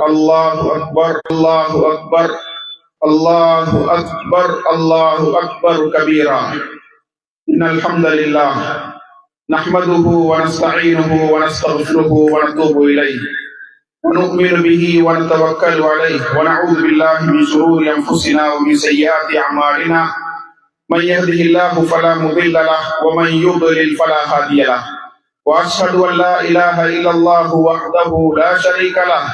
அல்லாஹு அக்பர் அல்லாஹு அக்பர் அல்லாஹு அக்பர் அல்லாஹு அக்பர் கபீரா. இன்னல் ஹம்தலில்லாஹ் நஹ்மதுஹு வ நஸ்தஈனுஹு வ நஸ்தக்ஃபிருஹு வ நத்தூபு இலைஹி வ நு'மினு பிஹி வ நதவக்கலு அலைஹி வ நஊது பில்லாஹி மின் ஷுரூரி அன்ஃபுஸினா வ மின் ஸய்யிஆத்தி அஅமாலினா மன் யஹ்திஹில்லாஹு ஃபலா முضில்ல லஹு வ மன் யுضلل ஃபலா ஹாதிய லஹு وأشهد أن لا إله إلا الله وحده لا شريك له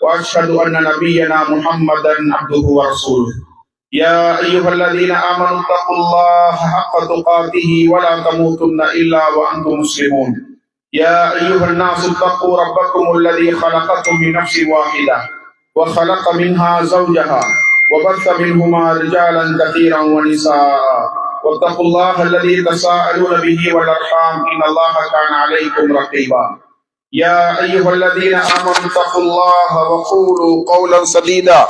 وأشهد أن نبينا محمدا عبده ورسوله. يا أيها الذين آمنوا اتقوا الله حق تقاته ولا تموتن إلا وأنتم مسلمون. يا أيها الناس اتقوا ربكم الذي خلقكم من نفس واحدة وخلق منها زوجها وبث منهما رجالا كثيرا ونساء واتقوا الله الذي تساءلون به والأرحام إن الله كان عليكم رقيبا. يا أيها الذين آمنوا اتقوا الله وقولوا قولا سديدا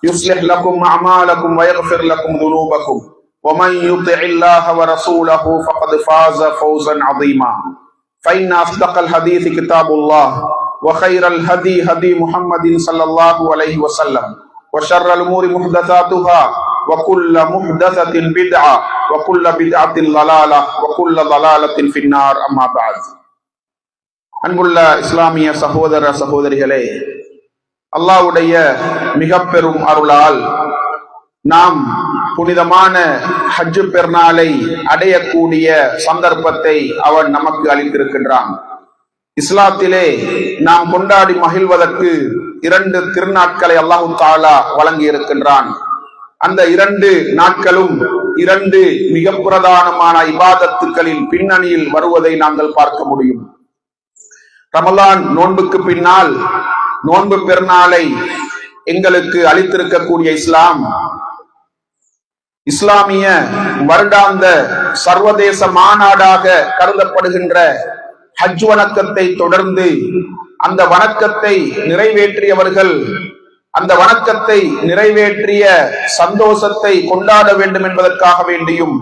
يصلح لكم أعمالكم ويغفر لكم ذنوبكم ومن يطع الله ورسوله فقد فاز فوزا عظيما. فإن أصدق الحديث كتاب الله وخير الهدي هدي محمد صلى الله عليه وسلم وشر الأمور محدثاتها وكل محدثة بدعة وكل بدعة ضلالة وكل ضلالة في النار. أما بعد. அன்புள்ள இஸ்லாமிய சகோதர சகோதரிகளே, அல்லாஹ்வுடைய மிக பெரும் அருளால் நாம் புனிதமான ஹஜ் பெருநாளை அடையக்கூடிய சந்தர்ப்பத்தை அவன் நமக்கு அளித்திருக்கின்றான். இஸ்லாத்திலே நாம் கொண்டாடி மகிழ்வதற்கு 2 திருநாட்களை அல்லாஹு தஆலா வழங்கி இருக்கின்றான். அந்த 2 நாட்களும் 2 மிக பிரதானமான இபாதத்துக்களின் பின்னணியில் வருவதை நாங்கள் பார்க்க முடியும். ரமலான் நோன்புக்கு பின்னால் நோன்பு பெருநாளை எங்களுக்கு அளித்திருக்கக்கூடிய இஸ்லாமிய வருடாந்த சர்வதேச மாநாடாக கருதப்படுகின்ற ஹஜ் வணக்கத்தை தொடர்ந்து அந்த வணக்கத்தை நிறைவேற்றியவர்கள் அந்த வணக்கத்தை நிறைவேற்றிய சந்தோஷத்தை கொண்டாட வேண்டும் என்பதற்காக வேண்டியும்,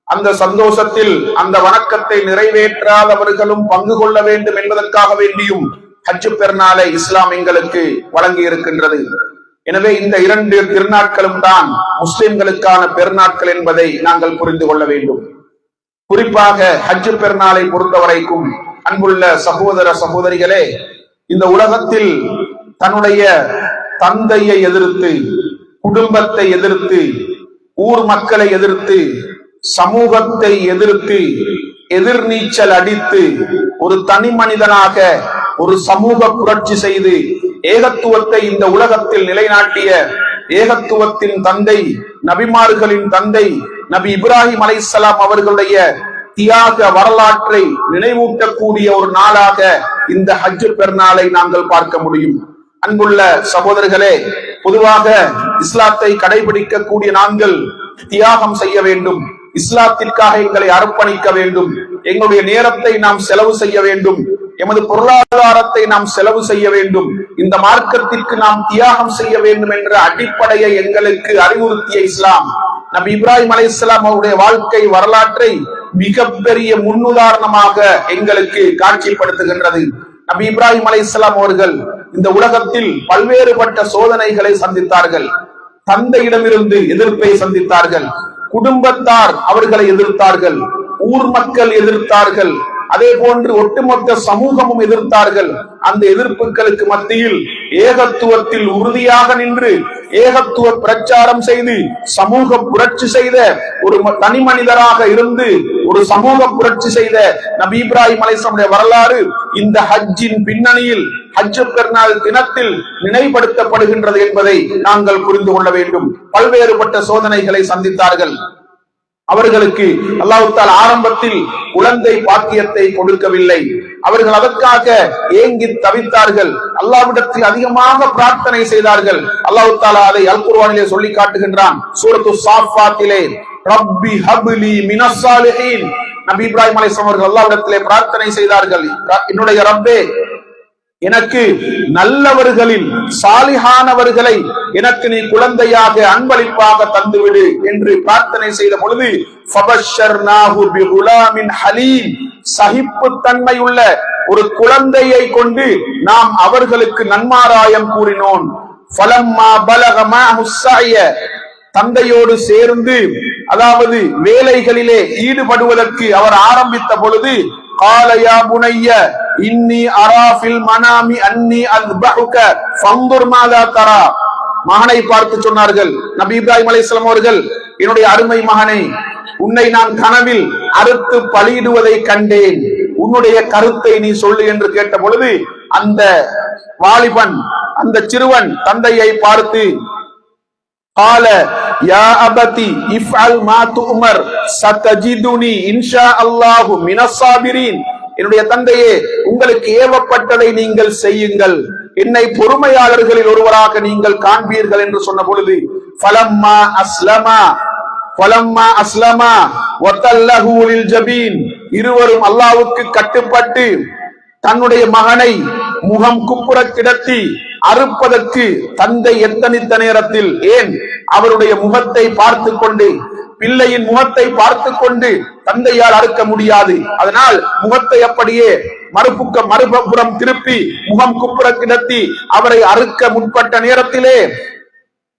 அந்த சந்தோஷத்தில் அந்த வணக்கத்தை நிறைவேற்றாதவர்களும் பங்கு கொள்ள வேண்டும் என்பதற்காக வேண்டியும் ஹஜ் பெருநாளை இஸ்லாம் எங்களுக்கு வழங்கி இருக்கின்றது. எனவே இந்த 2 திருநாட்களும் தான் முஸ்லிம்களுக்கான பெருநாட்கள் என்பதை நாங்கள் புரிந்து கொள்ள வேண்டும். குறிப்பாக ஹஜ் பெருநாளை பொறுத்தவரைக்கும் அன்புள்ள சகோதர சகோதரிகளே, இந்த உலகத்தில் தன்னுடைய தந்தையை எதிர்த்து, குடும்பத்தை எதிர்த்து, ஊர் மக்களை எதிர்த்து, சமூகத்தை எதிர்த்து எதிர்நீச்சல் அடித்து ஒரு தனி மனிதனாக ஒரு சமூக புரட்சி செய்து ஏகத்துவத்தை இந்த உலகத்தில் நிலைநாட்டிய ஏகத்துவத்தின் தந்தை, நபிமார்களின் தந்தை நபி இப்ராஹிம் அலைஹிஸ்ஸலாம் அவர்களுடைய தியாக வரலாற்றை நினைவூட்டக்கூடிய ஒரு நாளாக இந்த ஹஜ் பெருநாளை நாங்கள் பார்க்க முடியும். அன்புள்ள சகோதரர்களே, பொதுவாக இஸ்லாத்தை கடைபிடிக்கக்கூடிய நாங்கள் தியாகம் செய்ய வேண்டும், இஸ்லாத்திற்காக எங்களை அர்ப்பணிக்க வேண்டும், எங்களுடைய நேரத்தை நாம் செலவு செய்ய வேண்டும், எமது பொருளாதாரத்தை நாம் செலவு செய்ய வேண்டும், இந்த மார்க்கத்திற்கு நாம் தியாகம் செய்ய வேண்டும் என்ற அடிப்படையை எங்களுக்கு அறிவுறுத்திய இஸ்லாம் நபி இப்ராஹிம் அலைஹிஸ்ஸலாம் அவருடைய வாழ்க்கை வரலாற்றை மிகப்பெரிய முன்னுதாரணமாக எங்களுக்கு காட்சிப்படுத்துகின்றது. நபி இப்ராஹிம் அலைஹிஸ்ஸலாம் அவர்கள் இந்த உலகத்தில் பல்வேறுபட்ட சோதனைகளை சந்தித்தார்கள். தந்தையிடமிருந்து எதிர்ப்பை சந்தித்தார்கள், குடும்பத்தார் அவர்களை எதிர்த்தார்கள், ஊர் மக்கள் எதிர்த்தார்கள், அதே போன்று ஒட்டுமொத்த சமூகமும் எதிர்த்தார்கள். அந்த எதிர்ப்புகளுக்கு மத்தியில் ஏகத்துவத்தில் உறுதியாக நின்று ஏகத்துவ பிரச்சாரம் செய்து சமூக புரட்சி செய்த ஒரு தனி மனிதராக இருந்து ஒரு சமூக புரட்சி செய்த நபி இப்ராஹிம் அலைஹிஸ்ஸலாமுடைய வரலாறு இந்த ஹஜ்ஜின் பின்னணியில் ஹஜ் பெருநாள் தினத்தில் நினைவுபடுத்தப்படுகின்றது என்பதை நாங்கள் புரிந்து கொள்ள வேண்டும். பல்வேறுபட்ட சோதனைகளை சந்தித்தார்கள். அவர்களுக்கு அல்லாஹ் தஆலா ஆரம்பத்தில் குழந்தை பாக்கியத்தை கொடுக்கவில்லை. அவர்கள் அதற்காக ஏங்கி தவித்தார்கள். அல்லாஹ்விடத்தில் அதிகமாக பிரார்த்தனை செய்தார்கள். அல்லாஹ் தஆலா அதை அல் குர்ஆனிலே சொல்லி காட்டுகின்றான். சூரத்து ஸாஃபாத்திலே, ரப்பி ஹப்லி மினஸ் ஸாலிஹீன். நபி இப்ராஹிம் அலைஹிஸ்ஸலாம் அவர்கள் அல்லாஹ்விடத்திலே பிரார்த்தனை செய்தார்கள், என்னுடைய ரப்பே, எனக்கு நல்லவர்களில் சாலிஹானவர்களை எனக்கு நீ குழந்தையாக அன்பளிப்பாக தந்துவிடு என்று பிரார்த்தனை செய்த பொழுது ஃபபஷர்நாஹு பிகுலாமின் ஹலீம், சகிப்பு தன்மையுள்ள ஒரு குழந்தையை கொண்டு நாம் அவர்களுக்கு நன்மாராயம் கூறினோம். ஃபலம்மா பலக மஅஹு ஸஅய, தந்தையோடு சேர்ந்து அதாவது வேலைகளிலே ஈடுபடுவதற்கு அவர் ஆரம்பித்த பொழுது قال يا بني إني أرى في المنام أني أذبحك فانظر ماذا ترى. மகனை பார்த்து சொன்னார்கள் நபி இப்ராஹிம் அலைஹிஸ்ஸலாம் அவர்கள், என்னுடைய அருமை மகனை, உன்னை நான் கனவில் அறுத்து பலியிடுவதை கண்டேன், உன்னுடைய கருத்தை நீ சொல்லு என்று கேட்ட பொழுது அந்த வாலிபன், அந்த சிறுவன் தந்தையை பார்த்து قال يا أبتي افعل ما تؤمر ستجدني إن شاء الله من الصابرين. என்னுடைய தந்தையே, உங்களுக்கு ஏவப்பட்டதை நீங்கள் செய்யுங்கள், என்னை பொறுமையாளர்களில் ஒருவராக நீங்கள் காண்பீர்கள் என்று சொன்ன பொழுது ஃபலம்மா அஸ்லமா வதல்லஹு லில் ஜபீன், இருவரும் அல்லாஹ்வுக்கு கட்டுப்பட்டு தன்னுடைய மகனை முகம் குப்புற கிடத்தி அறுப்பதற்கு தந்தை எத்தனித்த நேரத்தில், ஏன் அவருடைய முகத்தை பார்த்து கொண்டு, பிள்ளையின் முகத்தை பார்த்து கொண்டு தந்தையால் அறுக்க முடியாது. அதனால் முகத்தை அப்படியே மறுபுறம் திருப்பி முகம் குப்புற கிடத்தி அவரை அறுக்க முற்பட்ட நேரத்திலே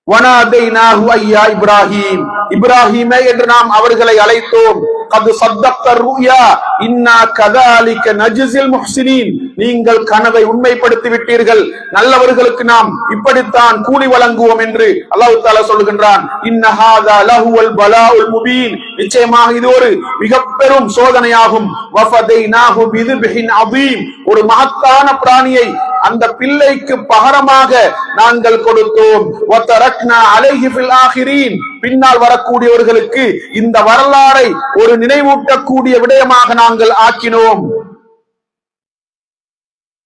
வனாதைனாஹு ஐயா இப்ராஹிம், இப்ராஹிமே என்று நாம் அவர்களை அழைத்தோம். கது சத்தக்த ருயா இன்னா கதாலிக நஜ்ஸில் முஹ்ஸினீன், நீங்கள் கனவை உண்மைப்படுத்தி விட்டீர்கள், நல்லவர்களுக்கு நாம் இப்படித்தான் கூலி வழங்குவோம் என்று அல்லாஹ் தஆலா சொல்கின்றான். இன்ன ஹாதா லஹுவல் பலாஉல் முபீன், நிச்சயமாக இது ஒரு மிக பெரும் சோதனையாகும். வஃபதைனாஹு பிதுபின் அதீம், ஒரு மகத்தான பிராணியை அந்த பிள்ளைக்கு பகரமாக நாங்கள் கொடுத்தோம். வதரக்னா அலைஹி ஃபில் ஆகிரீன், பின்னால் வரக்கூடியவர்களுக்கு இந்த வரலாறை ஒரு நினைவூட்டக்கூடிய விடயமாக நாங்கள் ஆக்கினோம்.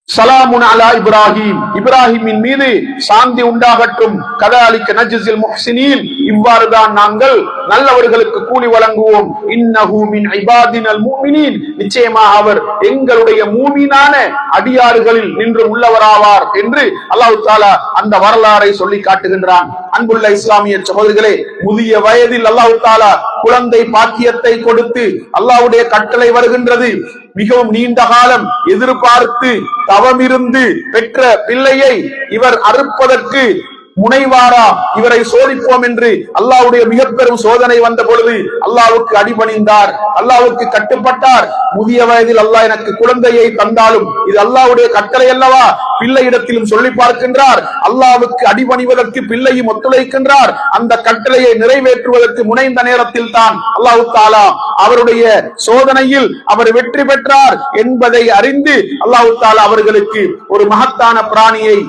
சலாமுன் அலா இப்ராஹிம், இப்ராஹிமின் மீது சாந்தி உண்டாகட்டும். கதாலிக நஜ்ஸில் முஹ்ஸினீன், இவ்வாறுதான் நாங்கள் நல்லவர்களுக்கு கூலி வழங்குவோம். இன்னஹு மின் இபாதினல் முஃமினீன், நிச்சயமாக அவர் எங்களுடைய மூமினான அடியார்களில் நின்று உள்ளவராவார் என்று அல்லாஹ் தஆலா அந்த வரலாறை சொல்லி காட்டுகின்றான். அன்புள்ள இஸ்லாமிய சகோதரர்களே, முதிய வயதில் அல்லாஹ் தஆலா குழந்தை பாக்கியத்தை கொடுத்து அல்லாஹ்வுடைய கட்டளை வருகின்றது. மிகவும் நீண்ட காலம் எதிர்பார்த்து தவமிருந்து பெற்ற பிள்ளையை இவர் அறுப்பதற்கு முனைவாரா, இவரை சோதிப்போம் என்று அல்லாஹ்வுடைய மிக பெரும் சோதனை வந்த பொழுது அல்லாஹ்வுக்கு அடிபணிந்தார், அல்லாஹ்வுக்கு கட்டுப்பட்டார். முதிய வயதில் அல்லாஹ் எனக்கு குழந்தையை தந்தாலும் இது அல்லாஹ்வுடைய கட்டளை அல்லவா, பிள்ளையிடத்திலும் சொல்லி பார்க்கின்றார். அல்லாஹ்வுக்கு அடிபணிவதற்கு பிள்ளையும் ஒத்துழைக்கின்றார். அந்த கட்டளையை நிறைவேற்றுவதற்கு முனைந்த நேரத்தில் தான் அல்லாஹ் தஆலா அவருடைய சோதனையில் அவர் வெற்றி பெற்றார் என்பதை அறிந்து அல்லாஹ் தஆலா அவர்களுக்கு ஒரு மகத்தான பிராணியை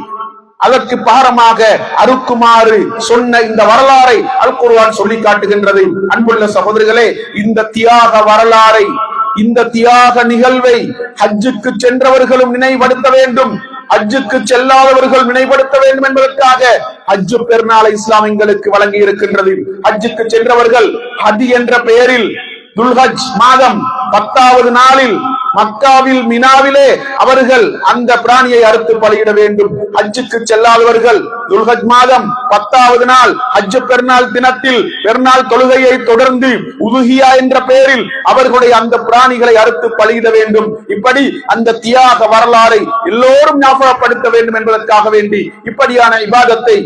அதற்கு பாரமாக அறுக்குமாறு சொன்ன இந்த வரலாறை அல் குர்ஆன் சொல்லி காட்டுகின்றது. அன்புள்ள சகோதரர்களே, இந்த தியாக வரலாறை, இந்த தியாக நிகழ்வை ஹஜ்ஜுக்கு சென்றவர்களும் நினைவுபடுத்த வேண்டும், ஹஜ்ஜுக்கு செல்லாதவர்கள் நினைவுபடுத்த வேண்டும் என்பதற்காக ஹஜ்ஜு பெருநாளை இஸ்லாம் எங்களுக்கு வழங்கி இருக்கின்றது. ஹஜ்ஜுக்கு சென்றவர்கள் ஹதி என்ற பெயரில் துல்ஹஜ் மாதம் 10வது நாளில் மக்காவில் மினாவிலே அவர்கள் அந்த பிராணியை அறுத்து பலியிட வேண்டும். ஹஜ்ஜுக்கு செல்லாதவர்கள் துல்ஹஜ் மாதம் 10வது நாள் ஹஜ்ஜு பெருநாள் தினத்தில் பெருநாள் தொழுகையை தொடர்ந்து உதுஹியா என்ற பெயரில் அவர்களுடைய அந்த பிராணிகளை அறுத்து பலியிட வேண்டும். இப்படி அந்த தியாக வரலாறை எல்லோரும் ஞாபகப்படுத்த வேண்டும் என்பதற்காக வேண்டி இப்படியான இபாதத்தை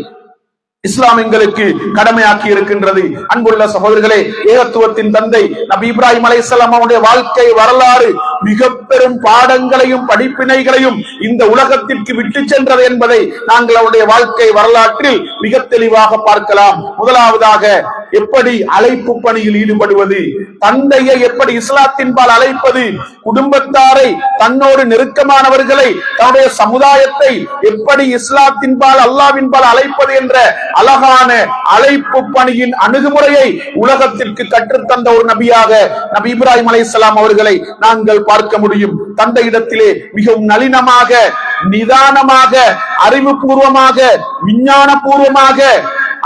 இஸ்லாம் எங்களுக்கு கடமையாக்கி இருக்கின்றது. அன்புள்ள சகோதரர்களே, ஏகத்துவத்தின் தந்தை நபி இப்ராஹிம் அலைஹிஸ்ஸலாம் அவருடைய வாழ்க்கை வரலாறு மிக பெரும் பாடங்களையும் படிப்பினைகளையும் இந்த உலகத்திற்கு விட்டு சென்றது என்பதை நாங்கள் அவருடைய வாழ்க்கை வரலாற்றில் மிக தெளிவாக பார்க்கலாம். முதலாவதாக எப்படி அழைப்பு பணியில் ஈடுபடுவது, தந்தையை எப்படி இஸ்லாத்தின்பால் அழைப்பது, குடும்பத்தாரை, தன்னோடு நெருக்கமானவர்களை, தன்னுடைய சமுதாயத்தை எப்படி இஸ்லாத்தின்பால் அல்லாஹ்வின்பால் அழைப்பது என்ற அழகான அழைப்பு பணியின் அணுகுமுறையை உலகத்திற்கு கற்றுத்தந்த ஒரு நபியாக நபி இப்ராஹிம் அலைஹிஸ்ஸலாம் அவர்களை நாங்கள் பார்க்க முடியும். தந்தையிடத்திலே மிகவும் நளினமாக, நிதானமாக, அறிவுபூர்வமாக, விஞ்ஞான பூர்வமாக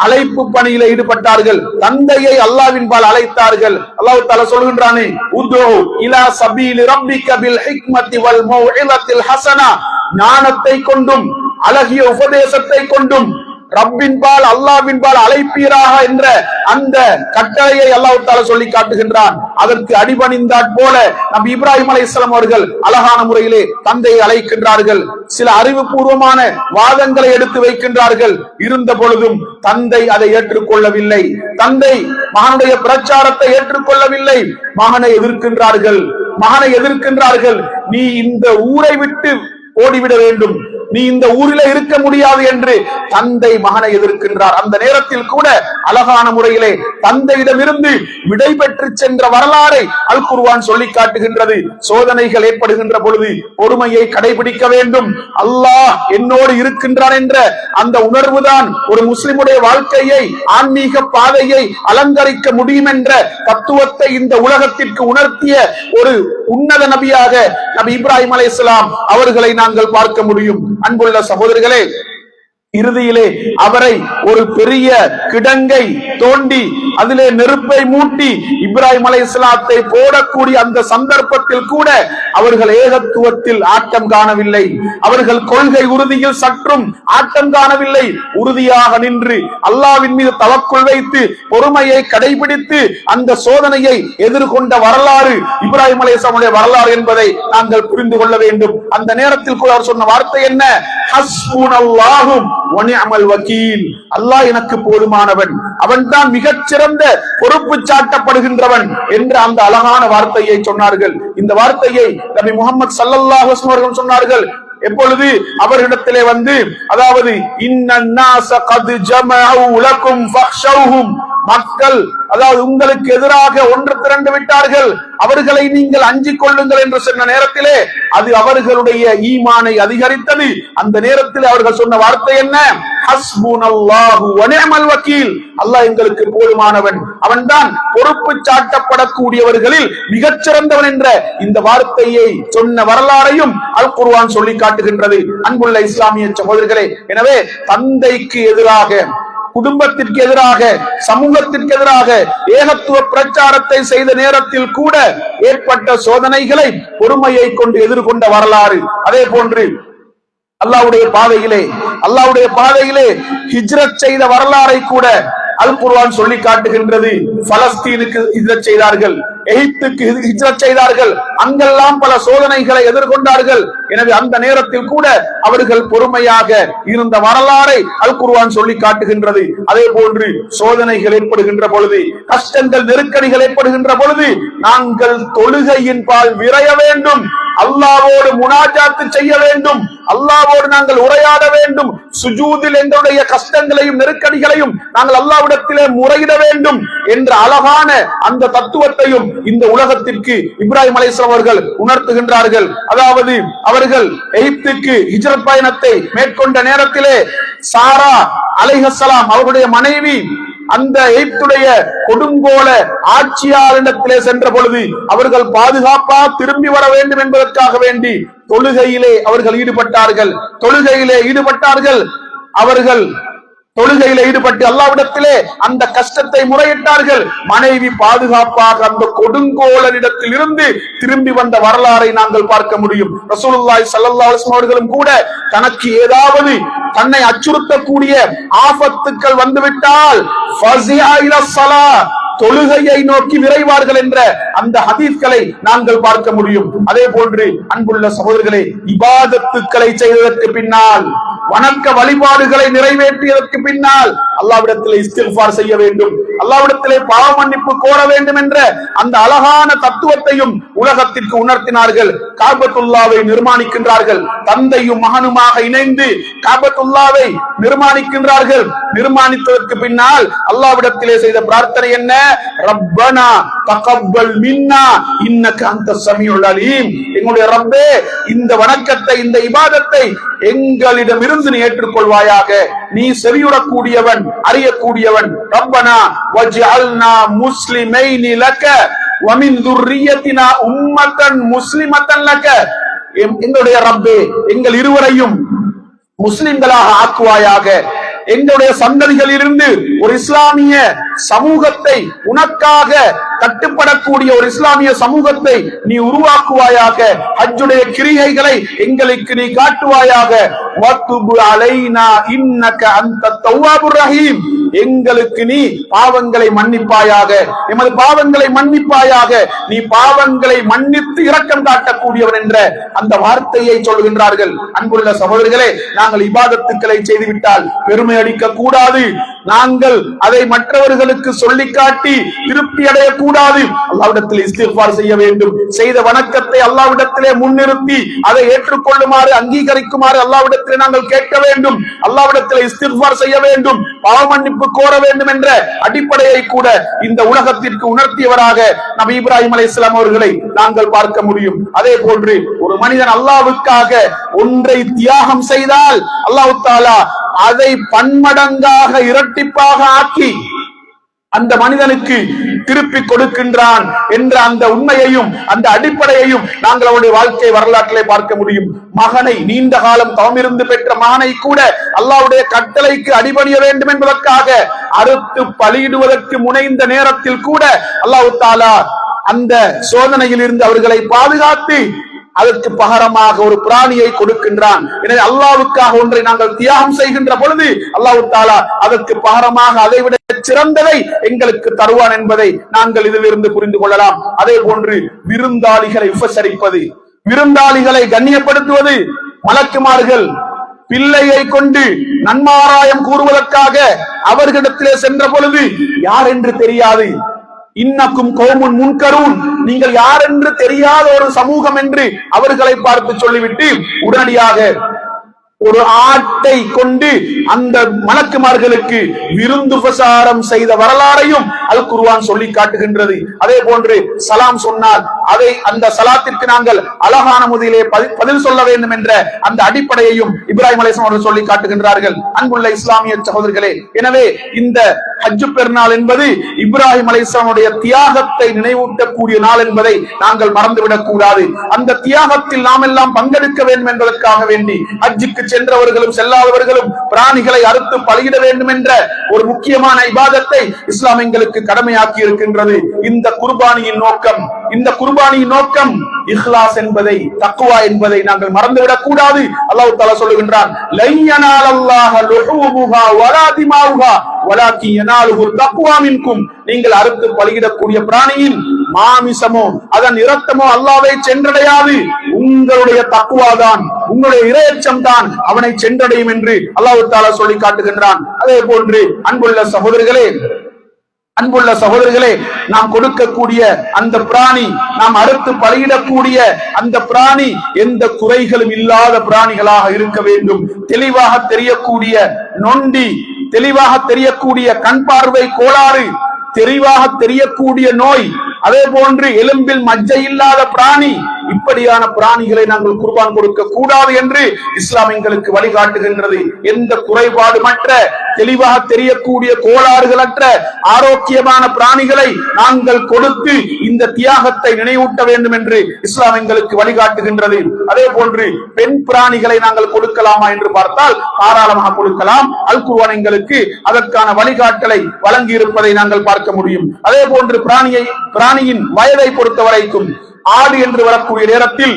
அழைப்பு பணியில ஈடுபட்டார்கள். தந்தையை அல்லாஹ்வின்பால் அழைத்தார்கள். அல்லாஹ் தஆலா சொல்கின்றானே, உது இலா சபீலி ரப்பிக பில் ஹிக்மத்தி வல் மௌஇலத்தில் ஹஸனா, ஞானத்தை கொண்டும் அழகிய உபதேசத்தை கொண்டும் ரப்பின்பால் அல்லாஹ்வின்பால் அழைப்பீராக என்ற அந்த கட்டளையை அல்லாஹ் தஆலா சொல்லி காட்டுகின்றான். அதற்கு அடிபணிந்தாற் போல நபி இப்ராஹிம் அலைஹிஸ்ஸலாம் அவர்கள் அழகான முறையிலே தந்தையை அழைக்கின்றார்கள். சில அறிவுபூர்வமான வாதங்களை எடுத்து வைக்கின்றார்கள். இருந்த பொழுதும் தந்தை அதை ஏற்றுக்கொள்ளவில்லை. தந்தை மகனுடைய பிரச்சாரத்தை ஏற்றுக்கொள்ளவில்லை. மகனை எதிர்க்கின்றார்கள். நீ இந்த ஊரை விட்டு ஓடிவிட வேண்டும், நீ இந்த ஊரிலே இருக்க முடியாது என்று தந்தை மகனை எதிர்க்கின்றார். அந்த நேரத்தில் கூட அழகான முறையிலே தந்தையிடமிருந்து விடை பெற்று சென்ற வரலாறை அல் குர்ஆன் சொல்லி காட்டுகின்றது. சோதனைகள் ஏற்படுகின்ற பொழுது பொறுமையை கடைபிடிக்க வேண்டும். அல்லாஹ் என்னோடு இருக்கின்றான் என்ற அந்த உணர்வுதான் ஒரு முஸ்லிமுடைய வாழ்க்கையை, ஆன்மீக பாதையை அலங்கரிக்க முடியும் என்ற தத்துவத்தை இந்த உலகத்திற்கு உணர்த்திய ஒரு உன்னத நபியாக நபி இப்ராஹிம் அலைஹிஸ்ஸலாம் அவர்களை நாங்கள் பார்க்க முடியும். அன்புள்ள சகோதரர்களே, இறுதியிலே அவரை ஒரு பெரிய கிடங்கை தோண்டி அதிலே நெருப்பை மூட்டி இப்ராஹிம் அலைஹிஸ்ஸலாத்தை போடக்கூடிய அந்த சந்தர்ப்பத்தில் கூட அவர்கள் ஏகத்துவத்தில் ஆட்டம் காணவில்லை. அவர்கள் கொள்கை உறுதியில் சற்றும் ஆட்டம் காணவில்லை. உறுதியாக நின்று அல்லாஹ்வின் மீது தவக்குல் வைத்து பொறுமையை கடைபிடித்து அந்த சோதனையை எதிர்கொண்ட வரலாறு இப்ராஹிம் அலைஹிஸ்ஸலாமுடைய வரலாறு என்பதை நாங்கள் புரிந்து கொள்ள வேண்டும். அந்த நேரத்தில் கூட அவர் சொன்ன வார்த்தை என்ன? ஹஸ்புனல்லாஹு வ நிஅமல் வக்கீல். அல்லாஹ் எனக்கு போதுமானவன், அவன் தான் மிகச் சிறந்த பொறுப்பு சாட்டப்படுகின்றவன் என்ற அந்த அழகான வார்த்தையை சொன்னார்கள். இந்த வார்த்தையை நபி முஹம்மது ஸல்லல்லாஹு அலைஹி வஸல்லம் சொன்னார்கள். எப்பொழுது அவரிடத்திலே வந்து, அதாவது இன்னன்னாஸ கத் ஜமஉ லக்கும் ஃபக்ஷௌஹும், மக்கள் அதாவது உங்களுக்கு எதிராக ஒன்று திரண்டு விட்டார்கள், அவர்களை நீங்கள் அஞ்சிக் கொள்ளுங்கள் என்று சொன்ன நேரத்திலே அது அவர்களுடைய ஈமானை அதிகரித்தது. அந்த நேரத்தில் அவர்கள் சொன்ன வார்த்தை என்ன? ஹஸ்புனல்லாஹு வ நிஅமல் வக்கீல். அல்லாஹ் எங்களுக்கு போதுமானவன், அவன்தான் பொறுப்பு சாட்டப்படக்கூடியவர்களில் மிகச்சிறந்தவன் என்ற இந்த வார்த்தையை சொன்ன வரலாறையும் அல் குர்ஆன் சொல்லி காட்டுகின்றது. அன்புள்ள இஸ்லாமிய சகோதரர்களே, எனவே தந்தைக்கு எதிராக, குடும்பத்திற்கு எதிராக, சமூகத்திற்கு எதிராக ஏகத்துவ பிரச்சாரத்தை செய்த நேரத்தில் கூட ஏற்பட்ட சோதனைகளை பொறுமையை கொண்டு எதிர்கொண்ட வரலாறு. அதே போன்று அல்லாஹ்வுடைய பாதையிலே ஹிஜ்ரத் செய்த வரலாறை கூட அல் குர்ஆன் சொல்லி காட்டுகின்றது. பலஸ்தீனுக்கு ஹிஜ்ரத் செய்தார்கள், எகிப்துக்கு ஹிஜ்ரத் செய்தார்கள், அங்கெல்லாம் பல சோதனைகளை எதிர்கொண்டார்கள். எனவே அந்த நேரத்தில் கூட அவர்கள் பொறுமையாக இருந்த வரலாறை அல் குர்ஆன் சொல்லி காட்டுகின்றது. அதே போன்று சோதனைகள் ஏற்படுகின்ற பொழுது, கஷ்டங்கள் நெருக்கடிகள் ஏற்படுகின்ற பொழுது நாங்கள் தொழுகையின் பால் விரைய வேண்டும், அல்லாஹ்வோடு முனாஜாத்து செய்ய வேண்டும், அல்லாஹ்வோடு நாங்கள் உரையாட வேண்டும், சுஜூதில் எங்களுடைய கஷ்டங்களையும் நெருக்கடிகளையும் நாங்கள் அல்லாஹ்விடத்திலே முறையிட வேண்டும் என்ற அழகான அந்த தத்துவத்தையும் இந்த உலகத்திற்கு இப்ராஹிம் அலைஹிஸ்ஸலாம் அவர்கள் உணர்த்துகின்றார்கள். அதாவது அவர்கள் எகிப்துக்கு ஹிஜ்ரத் பயணத்தை மேற்கொண்ட நேரத்திலே சாரா அலைஹிஸ்ஸலாம் அவர்களுடைய மனைவி அந்த எகிப்துடைய கொடுங்கோல ஆட்சியாளரிடத்திலே சென்ற பொழுது அவர்கள் பாதுகாப்பா திரும்பி வர வேண்டும் என்பதற்காக வேண்டி தொழுகையிலே அவர்கள் ஈடுபட்டார்கள். அவர்கள் தொழுகையில ஈடுபட்டு அல்லாஹ்விடத்திலே அந்த கஷ்டத்தை முறையிட்டார்கள். மனைவி பாதுகாப்பாக அந்த கொடுங்கோலனிடத்தில் இருந்து திரும்பி வந்த வரலாறை நாங்கள் பார்க்க முடியும். ரசூலுல்லாஹி ஸல்லல்லாஹு அலைஹி வஸல்லம் அவர்களும் கூட தனக்கு ஏதாவது தன்னை அச்சுறுத்தக்கூடிய ஆபத்துக்கள் வந்துவிட்டால் ஃபஸிஆ இலா ஸலாத், தொழுகையை நோக்கி விரைவார்கள் என்ற அந்த ஹதீஸ்களை நாங்கள் பார்க்க முடியும். அதே போன்று அன்புள்ள சகோதரர்களே, இபாதத்துக்களை செய்ததற்கு பின்னால், வணக்க வழிபாடுகளை நிறைவேற்றியதற்கு பின்னால் அல்லாஹ்விடத்திலே இஸ்திக்ஃபார் செய்ய வேண்டும், அல்லாஹ்விடத்திலே பாவ மன்னிப்பு கோர வேண்டும் என்ற அந்த அழகான தத்துவத்தையும் உலகத்திற்கு உணர்த்தினார்கள். காபத்துல்லாவை நிர்மாணிக்கின்றார்கள், தந்தையும் மகனுமாக இணைந்து காபத்துல்லாவை நிர்மாணிக்கின்றார்கள். நிர்மாணித்ததற்கு பின்னால் அல்லாஹ்விடத்திலே செய்த பிரார்த்தனை என்ன? ரப்பனா தகப்பல் மின்னா இன்னக அன்தஸ் ஸமீஉல் அலீம். எங்களுடைய ரப்பே, இந்த வணக்கத்தை, இந்த இபாதத்தை எங்களிடமிருந்து நீ ஏற்றுக்கொள்வாயாக, நீ செவியுடக்கூடியவன், அறியக்கூடியவன். ரப்பனா வஜ்அல்னா முஸ்லிமைனி லக வ மின் ذُرِّيَّتِنَا உம்மத்தன் முஸ்லிமத்தன் லக. எங்களுடைய ரப்பே, எங்கள் இருவரையும் முஸ்லிம்களாக ஆக்குவாயாக, எங்களுடைய சந்ததிகளில் இருந்து ஒரு இஸ்லாமிய சமூகத்தை, உனக்காக கட்டுப்படக்கூடிய ஒரு இஸ்லாமிய சமூகத்தை நீ உருவாக்குவாயாக. ஹஜ்ஜுடைய கிரிகைகளை எங்களுக்கு நீ காட்டுவாயாக. வத்துபு அலைனா இன்னக அன்த தவ்வாபுர் ரஹீம். எங்களுக்கு நீ பாவங்களை மன்னிப்பாயாக, எமது பாவங்களை மன்னிப்பாயாக. நீ பாவங்களை மன்னித்து இரக்கம் காட்டக்கூடியவன் என்ற அந்த வார்த்தையை சொல்கின்றார்கள். அன்புள்ள சகோதரர்களே, நாங்கள் இபாதத்துக்களை செய்துவிட்டால் பெருமை அடிக்க கூடாது. நாங்கள் அதை மற்றவர்களுக்கு சொல்லி காட்டி திருப்தி அடைய கூடாது. அல்லாஹ்விடத்தில் இஸ்திக்ஃபார் செய்ய வேண்டும். செய்த வணக்கத்தை அல்லாஹ்விடத்திலே முன்னிறுத்தி அதை ஏற்றுக்கொள்ளுமாறு, அங்கீகரிக்குமாறு அல்லாஹ்விடத்திலே நாங்கள் கேட்க வேண்டும். அல்லாஹ்விடத்திலே இஸ்திக்ஃபார் செய்ய வேண்டும், பாவ மன்னிப்பு கோர வேண்டும் என்ற அடிப்படையை கூட இந்த உலகத்திற்கு உணர்த்தியவராக நபி இப்ராஹிம் அலைஹிஸ்ஸலாம் அவர்களை நாங்கள் பார்க்க முடியும். அதே போன்று ஒரு மனிதன் அல்லாஹ்வுக்காக ஒன்றை தியாகம் செய்தால் அல்லாஹ் தஆலா அதை பன்மடங்காக இரட்டிப்பாக ஆக்கி அந்த மனிதனுக்கு திருப்பி கொடுக்கின்றான் என்ற அந்த உண்மையையும் அந்த அடிப்படையையும் நாங்கள் அவருடைய வாழ்க்கை வரலாற்றிலே பார்க்க முடியும். மகனை, நீண்ட காலம் தவமிருந்து பெற்ற மகனை கூட அல்லாஹ்வுடைய கட்டளைக்கு அடிபணிய வேண்டும் என்பதற்காக அறுத்து பலியிடுவதற்கு முனைந்த நேரத்தில் கூட அல்லாஹ் தஆலா அந்த சோதனையில் இருந்து அவர்களை பாதுகாத்து அதற்கு பகரமாக ஒரு பிராணியை கொடுக்கின்றான். எனவே அல்லாஹ்வுக்காக ஒன்றை நாங்கள் தியாகம் செய்கின்ற பொழுது அல்லாஹ் தஆலா அதற்கு பகரமாக அதைவிட சிறந்ததை எங்களுக்கு தருவான் என்பதை நாங்கள் இதிலிருந்து புரிந்து கொள்ளலாம். அதே போன்று விருந்தாளிகளை உபசரிப்பது, விருந்தாளிகளை கண்ணியப்படுத்துவது. மலக்குமார்கள் பிள்ளையை கொண்டு நன்மாராயம் கூறுவதற்காக அவர்களிடத்திலே சென்ற பொழுது யார் என்று தெரியாது. இன்னக்கும் கௌமுன் முன்கரூன், நீங்கள் யார் என்று தெரியாத ஒரு சமூகம் என்று அவர்களை பார்த்து சொல்லிவிட்டு உடனடியாக ஒரு ஆட்டை கொண்டு அந்த மலக்குமார்களுக்கு விருந்துபசாரம் செய்த வரலாறையும் அல் குர்ஆன் சொல்லி காட்டுகின்றது. அதே போன்று சலாம் சொன்னால் அதை அந்த சலாத்திற்கு நாங்கள் அழகான முறையிலே பதில் சொல்ல வேண்டும் என்ற அந்த அடிப்படையையும் இப்ராஹிம் அலைஹிஸ்ஸலாம் அவர்கள் சொல்லி காட்டுகின்றார்கள். அன்புள்ள இஸ்லாமிய சகோதரர்களே, எனவே இந்த ஹஜ் பெருநாள் என்பது இப்ராஹிம் அலைஹிஸ்ஸலாமுடைய தியாகத்தை நினைவூட்டக்கூடிய நாள் என்பதை நாங்கள் மறந்துவிடக் கூடாது. அந்த தியாகத்தில் நாம் எல்லாம் பங்கெடுக்க வேண்டும் என்பதற்காக வேண்டி ஹஜ்ஜுக்கு சென்றவர்களும் செல்லாதவர்களும் பிராணிகளை அறுத்து பலியிட வேண்டும் என்ற ஒரு முக்கியமான இபாதத்தை இஸ்லாம் எங்களுக்கு கடமையாக்கி இருக்கின்றது. இந்த குர்பானியின் நோக்கம் இஹ்லாஸ் என்பதை, தக்வா என்பதை நாங்கள் மறந்துவிடக் கூடாது. அல்லாஹ் தஆலா சொல்லுகின்றான், லன் யனாலல்லாஹ லுஹூமுஹா வலா திமாவுஹா வலாக்கின் யனாலுஹுல் தக்வா மின்கும். நீங்கள் அறுத்து பலியிடக்கூடிய பிராணியின் மாமிசமோ அதன் இரத்தமோ அல்லாஹ்வை சென்றடையாது. உங்களுடைய தக்வாதான், உங்களுடைய இறையச்சம் தான் அவனை சென்றடையும் என்று அல்லாஹ் தஆலா சொல்லி காட்டுகின்றான். அதே போன்று அன்புள்ள சகோதரர்களே, நாம் கொடுக்கக்கூடிய அந்த பிராணி, நாம் அறுத்து பலியிடக்கூடிய அந்த பிராணி எந்த குறைகளும் இல்லாத பிராணிகளாக இருக்க வேண்டும். தெளிவாக தெரியக்கூடிய நொண்டி, தெளிவாக தெரியக்கூடிய கண் பார்வை கோளாறு, தெளிவாக தெரியக்கூடிய நோய், அதே போன்று எலும்பில் மஜ்ஜை இல்லாத பிராணி, இப்படியான பிராணிகளை நாங்கள் குர்பான் கொடுக்க கூடாது என்று இஸ்லாம் எங்களுக்கு வழிகாட்டுகின்றது. எந்த குறைபாடுமற்ற, தெளிவாக தெரியக்கூடிய கோளாறுகளற்ற ஆரோக்கியமான பிராணிகளை நாங்கள் கொடுத்து இந்த தியாகத்தை நினைவூட்ட வேண்டும் என்று இஸ்லாம் எங்களுக்கு வழிகாட்டுகின்றது. அதே போன்று பெண் பிராணிகளை நாங்கள் கொடுக்கலாமா என்று பார்த்தால் தாராளமாக கொடுக்கலாம். அல் குர்ஆன் எங்களுக்கு அதற்கான வழிகாட்டலை வழங்கி இருப்பதை நாங்கள் பார்க்க முடியும். அதே போன்று பிராணியின் வயதை பொறுத்த வரைக்கும் ஆடு என்று வரக்கூடிய நேரத்தில்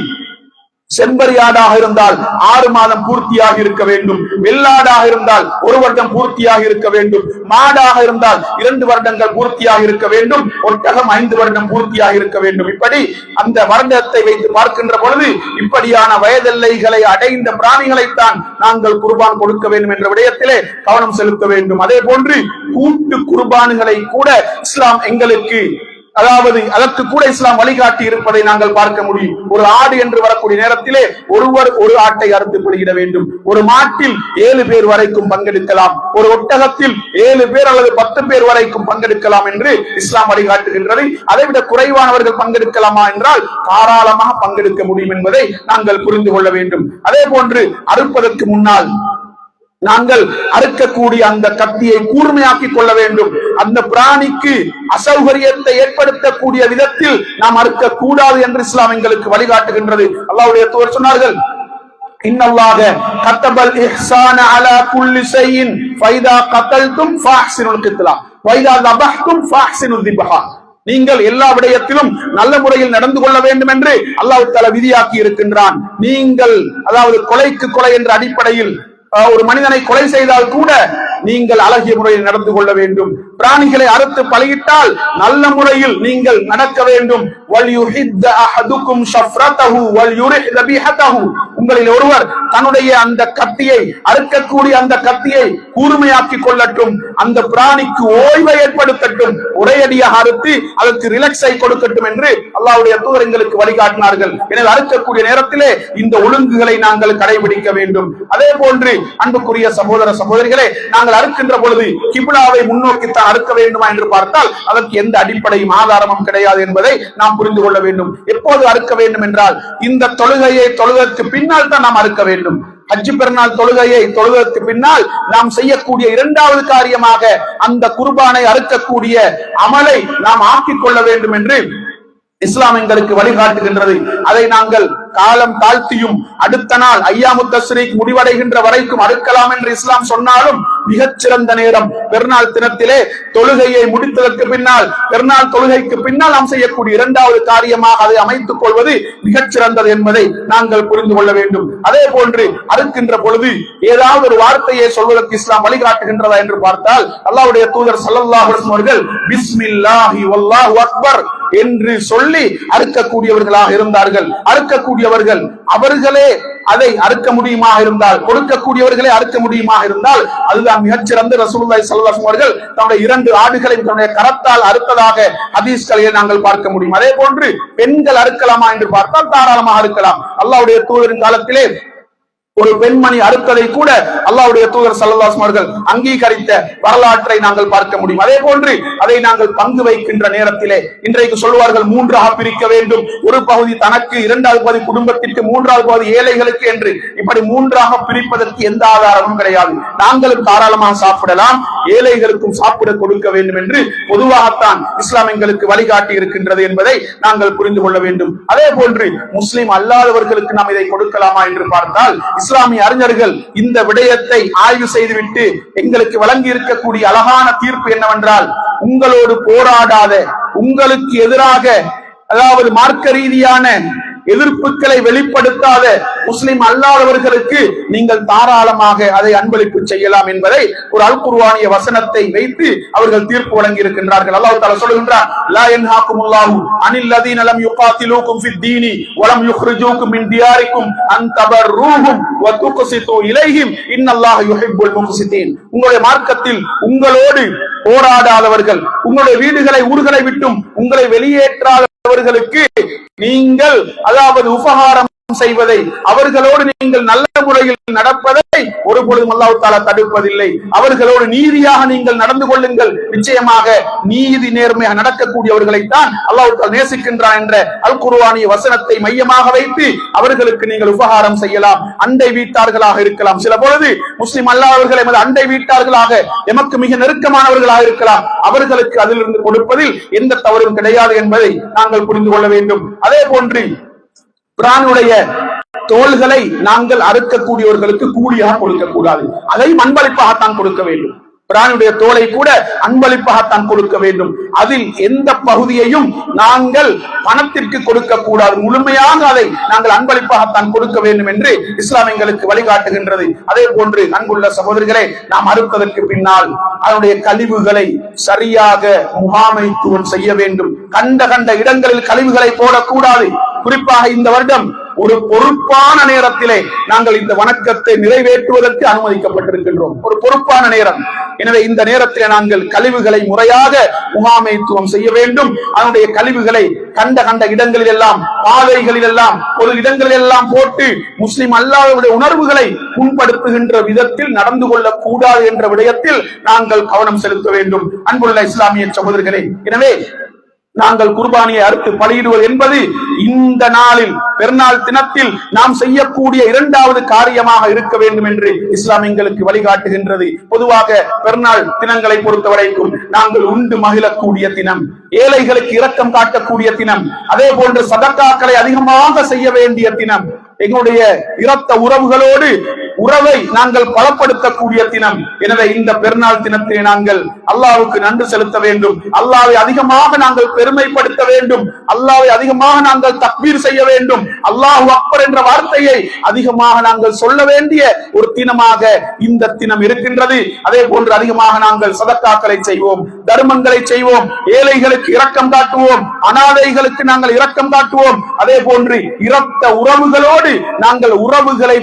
செம்பரி ஆடாக இருந்தால் 6 மாதம் பூர்த்தியாக இருக்க வேண்டும். வெள்ளாடாக இருந்தால் 1 வருடம் பூர்த்தியாக இருக்க வேண்டும். மாடாக இருந்தால் 2 வருடங்கள் பூர்த்தியாக இருக்க வேண்டும். ஒட்டகம் 5 வருடம் பூர்த்தியாக இருக்க வேண்டும். இப்படி அந்த வருடத்தை வைத்து பார்க்கின்ற பொழுது இப்படியான வயதெல்லைகளை அடைந்த பிராணிகளைத்தான் நாங்கள் குர்பான் கொடுக்க வேண்டும் என்ற விடயத்திலே கவனம் செலுத்த வேண்டும். அதே போன்று கூட்டு குர்பான்களை கூட இஸ்லாம் எங்களுக்கு, அதாவது அதற்கு கூட இஸ்லாம் வழிகாட்டி இருப்பதை நாங்கள் பார்க்க முடியும். ஒரு ஆடு என்று வரக்கூடிய நேரத்திலே ஒருவர் ஒரு ஆட்டை அறுத்து பலியிட வேண்டும். ஒரு மாட்டில் 7 பேர் வரைக்கும் பங்கெடுக்கலாம். ஒரு ஒட்டகத்தில் 7 பேர் அல்லது 10 பேர் வரைக்கும் பங்கெடுக்கலாம் என்று இஸ்லாம் வழிகாட்டுகின்றது. அதைவிட குறைவானவர்கள் பங்கெடுக்கலாமா என்றால் தாராளமாக பங்கெடுக்க முடியும் என்பதை நாங்கள் புரிந்து கொள்ள வேண்டும். அதே போன்று அறுப்பதற்கு முன்னால் நாங்கள் அறுக்கக்கூடிய அந்த கத்தியை கூர்மையாக்கிக் கொள்ள வேண்டும். அந்த பிராணிக்கு அசௌகரியத்தை ஏற்படுத்தக்கூடிய விதத்தில் நாம் அறுக்க கூடாது என்று இஸ்லாம் எங்களுக்கு வழிகாட்டுகின்றது. அல்லாஹ்வுடைய தூதர் சொன்னார்கள், இன்னல்லாஹ கத்தபல் இஹ்சான அலா குல்லி ஷைஇன் ஃபைதா கதல்தும் ஃபஹ்சினுல் கித்லா வைதா தபஹ்தும் ஃபஹ்சினுல் திபஹா. நீங்கள் எல்லா விடயத்திலும் நல்ல முறையில் நடந்து கொள்ள வேண்டும் என்று அல்லாஹ் தஆலா விதியாக்கி இருக்கின்றான். நீங்கள் அதாவது கொலைக்கு கொலை என்ற அடிப்படையில் ஒரு மனிதனை கொலை செய்தால் கூட நீங்கள் அழகிய முறையில் நடந்து கொள்ள வேண்டும். பிராணிகளை அறுத்து பலியிட்டால் நல்ல முறையில் நீங்கள் நடக்க வேண்டும். உங்களில் ஒருவர் தன்னுடைய அந்த கத்தியை அறுக்கக்கூடிய அந்த கத்தியை கூர்மையாக்கி கொள்ளட்டும், அந்த பிராணிக்கு ஓய்வை ஏற்படுத்தட்டும், ஒரேயடியாக அறுத்து அதற்கு ரிலாக்ஸை கொடுக்கட்டும் என்று அல்லாஹ்வுடைய தூதர் எங்களுக்கு வழிகாட்டினார்கள். எனவே அறுக்கக்கூடிய நேரத்திலே இந்த ஒழுங்குகளை நாங்கள் கடைபிடிக்க வேண்டும். அதே போன்று அன்புக்குரிய சகோதர சகோதரிகளே, நாங்கள் அறுக்கின்ற பொழுது கிப்லாவை முன்னோக்கித்தான் அறுக்க வேண்டுமா என்று பார்த்தால் அதற்கு எந்த அடிப்படையும் ஆதாரமும் கிடையாது என்பதை நாம் புரிந்து கொள்ள வேண்டும். எப்போது அறுக்க வேண்டும் என்றால் இந்த தொழுகையை தொழுவதற்கு பின்னால் தான் நாம் அறுக்க வேண்டும். ஹஜ் பெருநாள் தொழுகையை தொழுவதற்கு பின்னால் நாம் செய்யக்கூடிய இரண்டாவது காரியமாக அந்த குர்பானை அறுக்கக்கூடிய அமலை நாம் ஆக்கிக் கொள்ள வேண்டும் என்று இஸ்லாம் எங்களுக்கு வழிகாட்டுகின்றது. அதை நாங்கள் காலம் தாழ்த்தியும் அடுத்த நாள் ஐயாமு தஸ்ரீக் முடிவடைகின்ற வரைக்கும் அறுக்கலாம் என்று இஸ்லாம் சொன்னாலும் மிகச்சிறந்த நேரம் பெருநாள் தினத்திலே தொழுகையை முடித்ததற்கு பின்னால், பெருநாள் தொழுகைக்கு பின்னால் நாம் செய்யக்கூடிய இரண்டாவது காரியமாக அதை அமைத்துக் கொள்வது மிகச்சிறந்தது என்பதை நாங்கள் புரிந்து கொள்ள வேண்டும். அதே போன்று அறுக்கின்ற பொழுது ஏதாவது ஒரு வார்த்தையை சொல்வதற்கு இஸ்லாம் வழிகாட்டுகின்றதா என்று பார்த்தால் அல்லாஹ்வுடைய தூதர் ஸல்லல்லாஹு அலைஹி வஸல்லம் அவர்கள் பிஸ்மில்லாஹி வல்லாஹு அக்பர் என்று சொல்லி அறுக்கக்கூடியவர்களாக இருந்தார்கள். அறுக்கக்கூடியவர்கள் அவர்களே அதை அறுக்க முடியுமா இருந்தால், கொடுக்கக்கூடியவர்களே அறுக்க முடியுமா இருந்தால் அதுதான் மிகச்சிறந்த. ரசூலுல்லாஹி ஸல்லல்லாஹு அலைஹி வஸல்லம் அவர்கள் தன்னுடைய 2 ஆடுகளை தன்னுடைய கரத்தால் அறுத்ததாக ஹதீஸ்களில் நாங்கள் பார்க்க முடியும். அதே போன்று பெண்கள் அறுக்கலாமா என்று பார்த்தால் தாராளமாக அறுக்கலாம். அல்லாஹ்வுடைய தூதரின் காலத்திலே ஒரு பெண்மணி அறுத்ததை கூட அல்லாஹ்வுடைய தூதர் ஸல்லல்லாஹு அலைஹி வஸல்லம் அவர்கள் அங்கீகரித்த வரலாற்றை நாங்கள் பார்க்க முடியும். அதே போன்று அதை நாங்கள் பங்கு வைக்கின்ற நேரத்திலே இன்றைக்கு சொல்வார்கள் 3ஆக பிரிக்க வேண்டும், ஒரு பகுதி தனக்கு, 2வது பகுதி குடும்பத்திற்கு, 3வது பகுதி ஏழைகளுக்கு என்று. இப்படி 3ஆக பிரிப்பதற்கு எந்த ஆதாரமும் கிடையாது. நாங்களும் தாராளமாக சாப்பிடலாம், ஏழைகளுக்கும் சாப்பிட கொடுக்க வேண்டும் என்று பொதுவாகத்தான் இஸ்லாம் எங்களுக்கு வழிகாட்டி இருக்கின்றது என்பதை நாங்கள் புரிந்து கொள்ள வேண்டும். அதே போன்று முஸ்லிம் அல்லாதவர்களுக்கு நாம் இதை கொடுக்கலாமா என்று பார்த்தால் இஸ்லாமிய அறிஞர்கள் இந்த விடயத்தை ஆய்வு செய்துவிட்டு எங்களுக்கு வழங்கி இருக்கக்கூடிய அழகான தீர்ப்பு என்னவென்றால், உங்களோடு போராடாத, உங்களுக்கு எதிராக அதாவது மார்க்க ரீதியான எதிர்ப்புகளை வெளிப்படுத்தாத முஸ்லிம் அல்லாதவர்களுக்கு நீங்கள் தாராளமாக அதை அன்பளிப்பு செய்யலாம் என்பதை ஒரு அல் குர்ஆனிய வசனத்தை வைத்து அவர்கள் தீர்ப்பு வழங்கி இருக்கின்றார்கள். அல்லாஹ் தஆலா சொல்கின்றார், லா யன்ஹாகுமுல்லாஹு அனில் லதீன லம் யுகாத்திலூகும் ஃபித் தீனி வ லம் யுக்ரிஜூகும் மின் தியாரிக்கும் அன் தபர்ரூஹும் வ துக்ஸிது இலைஹிம் இன்னல்லாஹ யுஹிப்புல் முக்ஸிதீன். உங்களுடைய மார்க்கத்தில் உங்களோடு போராடாதவர்கள், உங்களுடைய வீடுகளை ஊர்களை விட்டும் உங்களை வெளியேற்றாதவர்களுக்கு நீங்கள் அதாவது உபகாரம் செய்வதை, அவர்களோடு நீங்கள் நல்ல முறையில் நடப்பதை ஒருபொழுதும் அல்லாஹ் தஆலா தடுப்பதில்லை. அவர்களோடு நீதியாக நீங்கள் நடந்து கொள்ளுங்கள், நிச்சயமாக நீதி நேர்மையாக நடக்கக்கூடியவர்களைத்தான் அல்லாஹ் தஆலா நேசிக்கின்றான் என்ற அல் குர்ஆனிய வசனத்தை மையமாக வைத்து அவர்களுக்கு நீங்கள் உபகாரம் செய்யலாம். அண்டை வீட்டார்களாக இருக்கலாம், சில பொழுது முஸ்லிம் அல்லாதவர்கள் எமது அண்டை வீட்டார்களாக எமக்கு மிக நெருக்கமானவர்களாக இருக்கலாம், அவர்களுக்கு அதிலிருந்து கொடுப்பதில் எந்த தவறும் கிடையாது என்பதை நாங்கள் புரிந்து கொள்ள வேண்டும். அதே போன்று பிரானுடைய தோள்களை நாங்கள் அறுக்கக்கூடியவர்களுக்கு கூலியாக கொடுக்க கூடாது, அதை அன்பளிப்பாகத்தான் கொடுக்க வேண்டும். பிரானுடைய தோலை கூட அன்பளிப்பாகத்தான் கொடுக்க வேண்டும். அதில் எந்த பகுதியையும் நாங்கள் பணத்திற்கு கொடுக்க கூடாது, முழுமையாக அதை நாங்கள் அன்பளிப்பாகத்தான் கொடுக்க வேண்டும் என்று இஸ்லாம் எங்களுக்கு வழிகாட்டுகின்றது. அதே போன்று அன்புள்ள சகோதரிகளே, நாம் அறுப்பதற்கு பின்னால் அதனுடைய கழிவுகளை சரியாக முகாமைத்துவம் செய்ய வேண்டும். கண்ட இடங்களில் கழிவுகளை போடக்கூடாது. குறிப்பாக இந்த வருடம் ஒரு பொறுப்பான நேரத்திலே நாங்கள் இந்த வணக்கத்தை நிறைவேற்றுவதற்கு அனுமதிக்கப்பட்டிருக்கின்றோம். ஒரு பொறுப்பான நேரம். எனவே இந்த நேரத்திலே நாங்கள் கழிவுகளை முறையாக முகாமைத்துவம் செய்ய வேண்டும். அதனுடைய கழிவுகளை கண்ட இடங்களில் எல்லாம், பாதைகளில் எல்லாம், ஒரு இடங்களில் எல்லாம் போட்டு முஸ்லிம் அல்லாதவருடைய உணர்வுகளை புண்படுத்துகின்ற விதத்தில் நடந்து கொள்ளக் கூடாது என்ற விடயத்தில் நாங்கள் கவனம் செலுத்த வேண்டும். அன்புள்ள இஸ்லாமிய சகோதரர்களே, எனவே நாங்கள் குர்பானியை அறுத்து பலியிடுவது என்பது இந்த நாளில், பெருநாள் தினத்தில் நாம் செய்யக்கூடிய இரண்டாவது காரியமாக இருக்க வேண்டும் என்று இஸ்லாம் எங்களுக்கு வழிகாட்டுகின்றது. பொதுவாக பெருநாள் தினங்களை பொறுத்தவரைக்கும் நாங்கள் உண்டு மகிழக்கூடிய தினம். ஏழைகளுக்கு இரக்கம் காட்டக்கூடிய தினம், அதே போன்று சதக்காக்களை அதிகமாக செய்ய வேண்டிய தினம், எங்களுடைய இரத்த உறவுகளோடு உறவை நாங்கள் பலப்படுத்தக்கூடிய தினம். எனவே இந்த பெருநாள் தினத்தை நாங்கள் அல்லாஹ்வுக்கு நன்றி செலுத்த வேண்டும், அல்லாஹ்வை அதிகமாக நாங்கள் பெருமைப்படுத்த வேண்டும், அல்லாஹ்வை அதிகமாக நாங்கள் தக்பீர் செய்ய வேண்டும், அல்லாஹு அக்பர் என்ற வார்த்தையை அதிகமாக நாங்கள் சொல்ல வேண்டிய ஒரு தினமாக இந்த தினம் இருக்கின்றது. அதே போன்று அதிகமாக நாங்கள் சதக்காக்களை செய்வோம், தர்மங்களை செய்வோம், ஏழைகளுக்கு இரக்கம் காட்டுவோம், அனாதைகளுக்கு நாங்கள் இரக்கம் காட்டுவோம். அதே போன்று இரத்த உறவுகளோடு நாங்கள் உறவுகளை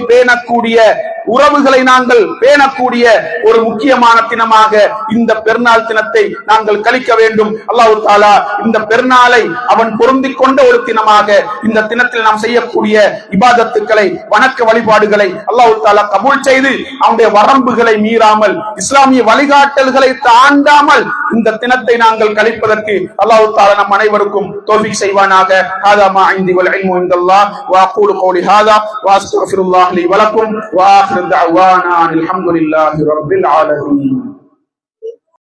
நாங்கள் பேணக்கூடிய ஒரு முக்கியமான தினமாக இந்த பெருநாள் தினத்தை நாங்கள் கழிக்க வேண்டும். அல்லாஹ் தஆலா இந்த பெருநாளை அவன் பொருந்திக் கொண்ட ஒரு தினமாக இந்த தினத்தில் நாம் செய்யக்கூடிய இபாதத்துக்களை, வணக்க வழிபாடுகளை அல்லாஹ் தஆலா கபூல் செய்து அவனுடைய வரம்புகளை மீறாமல், இஸ்லாமிய வழிகாட்டல்களை தாண்டாமல் இந்த தினத்தை நாங்கள் கழிப்பதற்கு அல்லாஹ் தஆலா நம் அனைவருக்கும் தௌஃபீக் செய்வானாக. ஹாதா மா இன்தி வல் இல்மு இன்தல்லாஹ் வ அகூலு கௌலி ஹாதா வ அஸ்தக்ஃபிருல்லாஹ் லி வ லக்கும் வ ஆகிரு தஅவானா அல்ஹம்துலில்லாஹி ரப்பில் ஆலமீன்.